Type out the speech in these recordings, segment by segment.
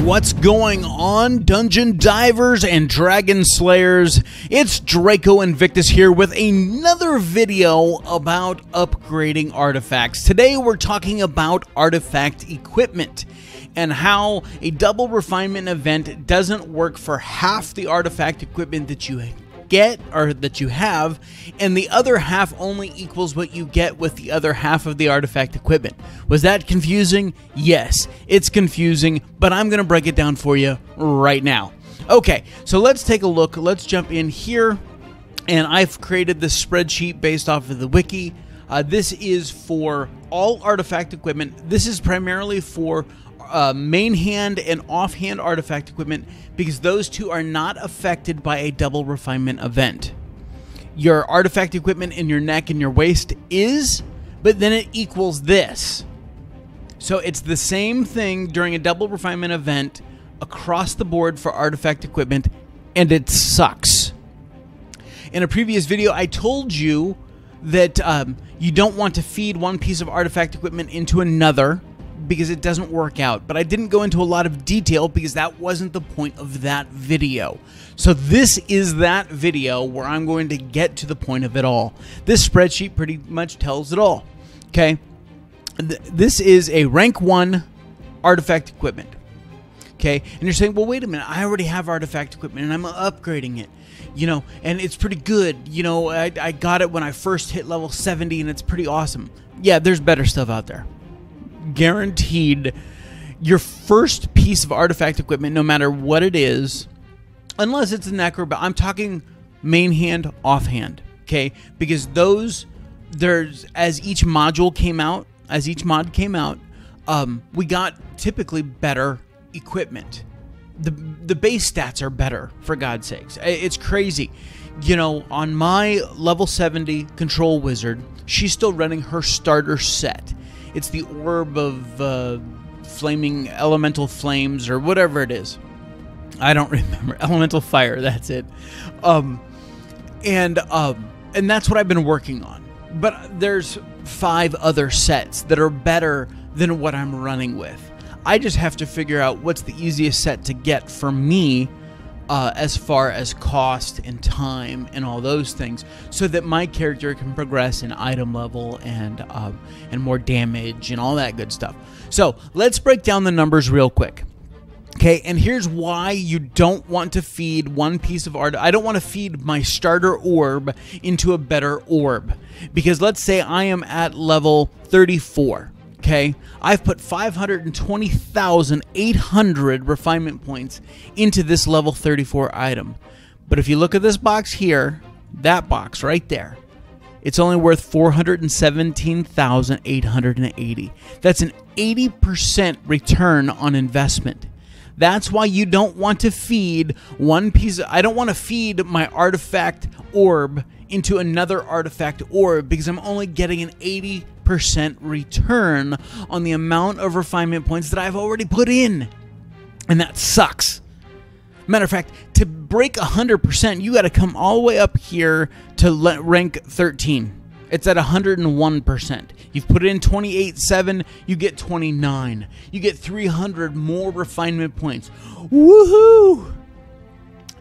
What's going on, dungeon divers and dragon slayers? It's Draco Invictus here with another video about upgrading artifacts. Today we're talking about artifact equipment and how a double refinement event doesn't work for half the artifact equipment that you get or that you have, and the other half only equals what you get with the other half of the artifact equipment. Was that confusing? Yes, it's confusing, but I'm gonna break it down for you right now. Okay, so let's take a look. Let's jump in here, and I've created this spreadsheet based off of the wiki. This is for all artifact equipment. This is primarily for main hand and offhand artifact equipment, because those two are not affected by a double refinement event. Your artifact equipment in your neck and your waist is, but then it equals this. So it's the same thing during a double refinement event across the board for artifact equipment, and it sucks. In a previous video, I told you that you don't want to feed one piece of artifact equipment into another, because it doesn't work out. But I didn't go into a lot of detail because that wasn't the point of that video. So this is that video where I'm going to get to the point of it all. This spreadsheet pretty much tells it all. Okay, this is a rank 1 artifact equipment. Okay, and you're saying, well, wait a minute, I already have artifact equipment and I'm upgrading it, you know, and it's pretty good. You know, I got it when I first hit level 70 and it's pretty awesome. Yeah, there's better stuff out there. Guaranteed. Your first piece of artifact equipment, no matter what it is, unless it's a necro, but I'm talking main hand, offhand, okay? Because those, as each module came out, we got typically better equipment. The base stats are better, for God's sakes. It's crazy. You know, on my level 70 control wizard, she's still running her starter set. It's the orb of flaming elemental flames or whatever it is. I don't remember. Elemental fire, that's it. And that's what I've been working on. But there's 5 other sets that are better than what I'm running with. I just have to figure out what's the easiest set to get for me, as far as cost and time and all those things, so that my character can progress in item level and more damage and all that good stuff. So let's break down the numbers real quick. Okay, and here's why you don't want to feed one piece of art. I don't want to feed my starter orb into a better orb, because let's say I am at level 34. Okay, I've put 520,800 refinement points into this level 34 item. But if you look at this box here, that box right there, it's only worth 417,880. That's an 80% return on investment. That's why you don't want to feed one piece. I don't want to feed my artifact orb into another artifact orb, because I'm only getting an 80% return on the amount of refinement points that I've already put in. And that sucks. Matter of fact, to break 100%, you got to come all the way up here to rank 13. It's at 101%. You've put in 28.7, you get 29. You get 300 more refinement points. Woohoo!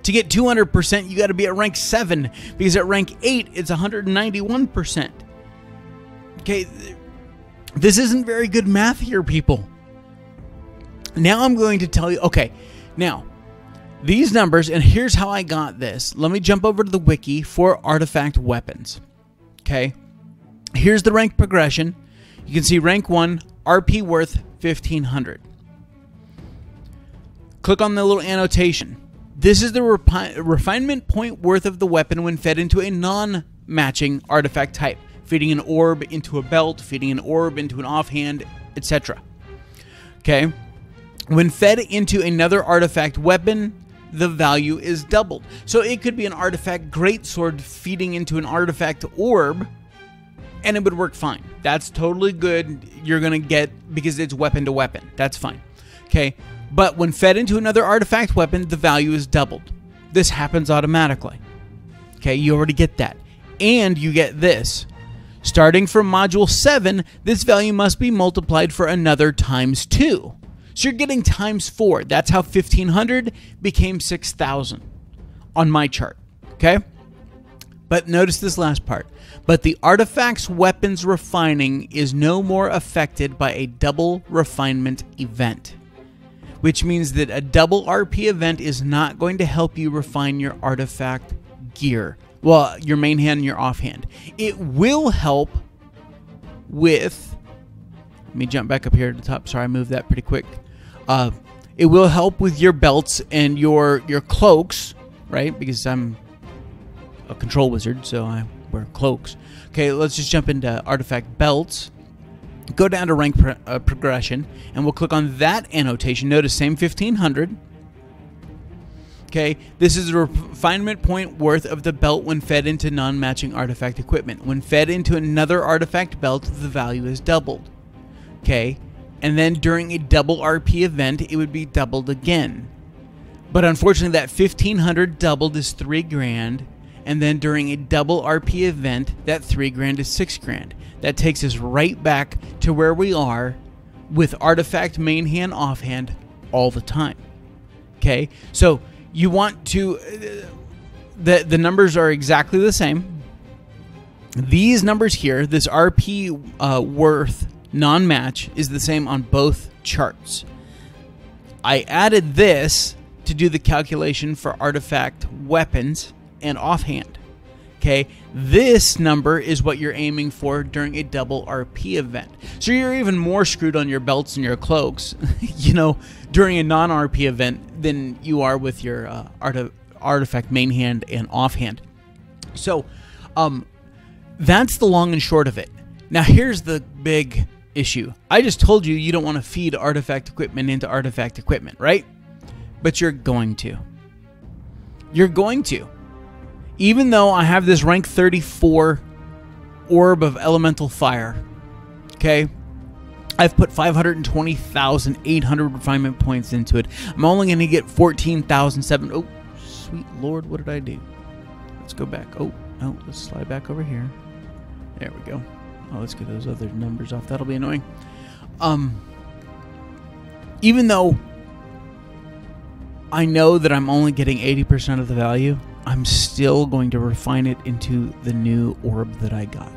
To get 200%, you got to be at rank 7, because at rank 8, it's 191%. Okay, this isn't very good math here, people. Now I'm going to tell you, okay, now, these numbers, and here's how I got this. Let me jump over to the wiki for artifact weapons. Okay, here's the rank progression. You can see rank 1, RP worth 1,500. Click on the little annotation. This is the refinement point worth of the weapon when fed into a non-matching artifact type. Feeding an orb into a belt, feeding an orb into an offhand, etc. Okay? When fed into another artifact weapon, the value is doubled. So it could be an artifact greatsword feeding into an artifact orb, and it would work fine. That's totally good. You're going to get, because it's weapon to weapon. That's fine. Okay? But when fed into another artifact weapon, the value is doubled. This happens automatically. Okay? You already get that. And you get this. Starting from module 7, this value must be multiplied for another times 2. So you're getting times 4. That's how 1,500 became 6,000 on my chart. Okay? But notice this last part. But the artifact's weapons refining is no more affected by a double refinement event, which means that a double RP event is not going to help you refine your artifact gear. Well, your main hand and your offhand. It will help with... Let me jump back up here to the top. Sorry, I moved that pretty quick. It will help with your belts and your cloaks, right? Because I'm a control wizard, so I wear cloaks. Okay, let's just jump into artifact belts. Go down to rank progression, and we'll click on that annotation. Notice same 1,500. Okay, this is a refinement point worth of the belt when fed into non-matching artifact equipment. When fed into another artifact belt, the value is doubled. Okay, and then during a double RP event, it would be doubled again. But unfortunately, that 1,500 doubled is 3 grand. And then during a double RP event, that 3 grand is 6 grand. That takes us right back to where we are with artifact main hand, offhand all the time. Okay, so you want to, the numbers are exactly the same. These numbers here, this RP worth non-match is the same on both charts. I added this to do the calculation for artifact weapons and offhand. Okay, this number is what you're aiming for during a double RP event. So you're even more screwed on your belts and your cloaks, you know, during a non-RP event than you are with your artifact main hand and offhand. So that's the long and short of it. Now here's the big issue. I just told you you don't want to feed artifact equipment into artifact equipment, right? But you're going to. You're going to. Even though I have this rank 34 orb of elemental fire, okay, I've put 520,800 refinement points into it. I'm only going to get 14,007. Oh, sweet Lord, what did I do? Let's go back. Oh, no, let's slide back over here. There we go. Oh, let's get those other numbers off. That'll be annoying. Even though I know that I'm only getting 80% of the value, I'm still going to refine it into the new orb that I got.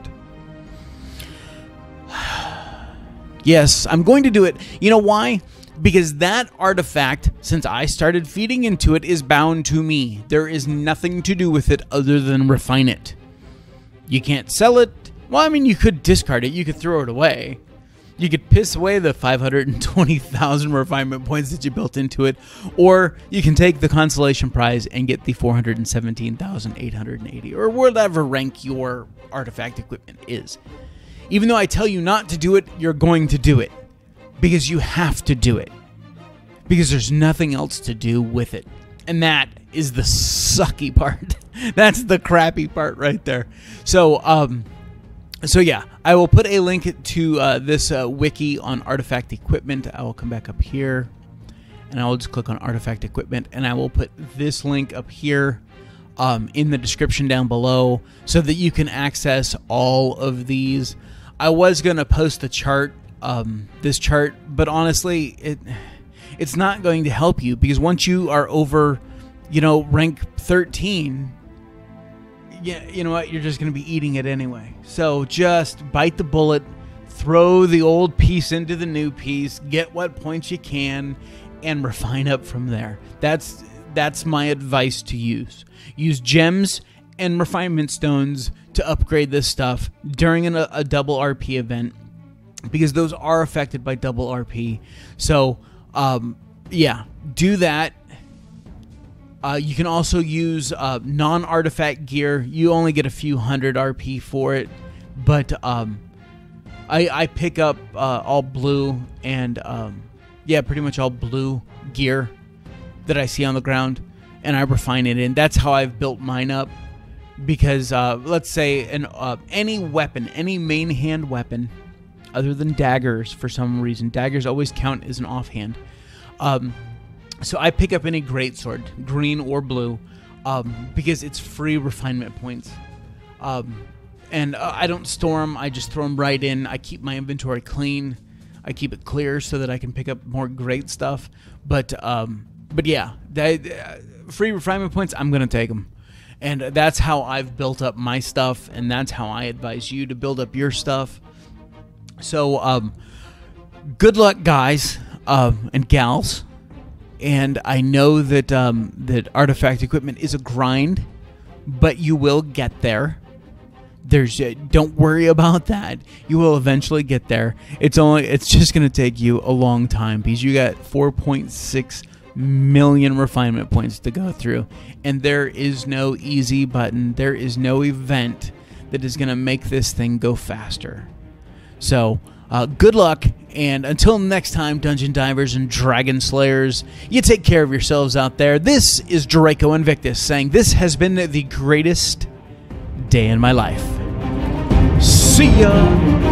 Yes, I'm going to do it. You know why? Because that artifact, since I started feeding into it, is bound to me. There is nothing to do with it other than refine it. You can't sell it. Well, I mean, you could discard it. You could throw it away. You could piss away the 520,000 refinement points that you built into it, or you can take the consolation prize and get the 417,880, or whatever rank your artifact equipment is. Even though I tell you not to do it, you're going to do it, because you have to do it, because there's nothing else to do with it. And that is the sucky part. That's the crappy part right there. So yeah, I will put a link to this wiki on artifact equipment. I will come back up here, and I will just click on artifact equipment, and I will put this link up here in the description down below so that you can access all of these. I was going to post the chart, this chart, but honestly, it's not going to help you, because once you are over, you know, rank 13... yeah, you know what? You're just going to be eating it anyway. So just bite the bullet, throw the old piece into the new piece, get what points you can, and refine up from there. That's my advice to use. Use gems and refinement stones to upgrade this stuff during a double RP event, because those are affected by double RP. So, yeah, do that. You can also use non-artifact gear. You only get a few hundred RP for it, but I pick up all blue and yeah, pretty much all blue gear that I see on the ground, and I refine it in. That's how I've built mine up, because let's say any weapon, any main hand weapon, other than daggers, for some reason, daggers always count as an offhand. So I pick up any greatsword, green or blue, because it's free refinement points. And I don't store them. I just throw them right in. I keep my inventory clean. I keep it clear so that I can pick up more great stuff. But yeah, free refinement points, I'm gonna take them, and that's how I've built up my stuff, and that's how I advise you to build up your stuff. So good luck, guys and gals. And I know that that artifact equipment is a grind, but you will get there. Don't worry about that. You will eventually get there. It's just going to take you a long time, because you got 4.6 million refinement points to go through, and there is no easy button. There is no event that is going to make this thing go faster. So good luck, and until next time, Dungeon Divers and Dragon Slayers, you take care of yourselves out there. This is Draco Invictus saying this has been the greatest day in my life. See ya!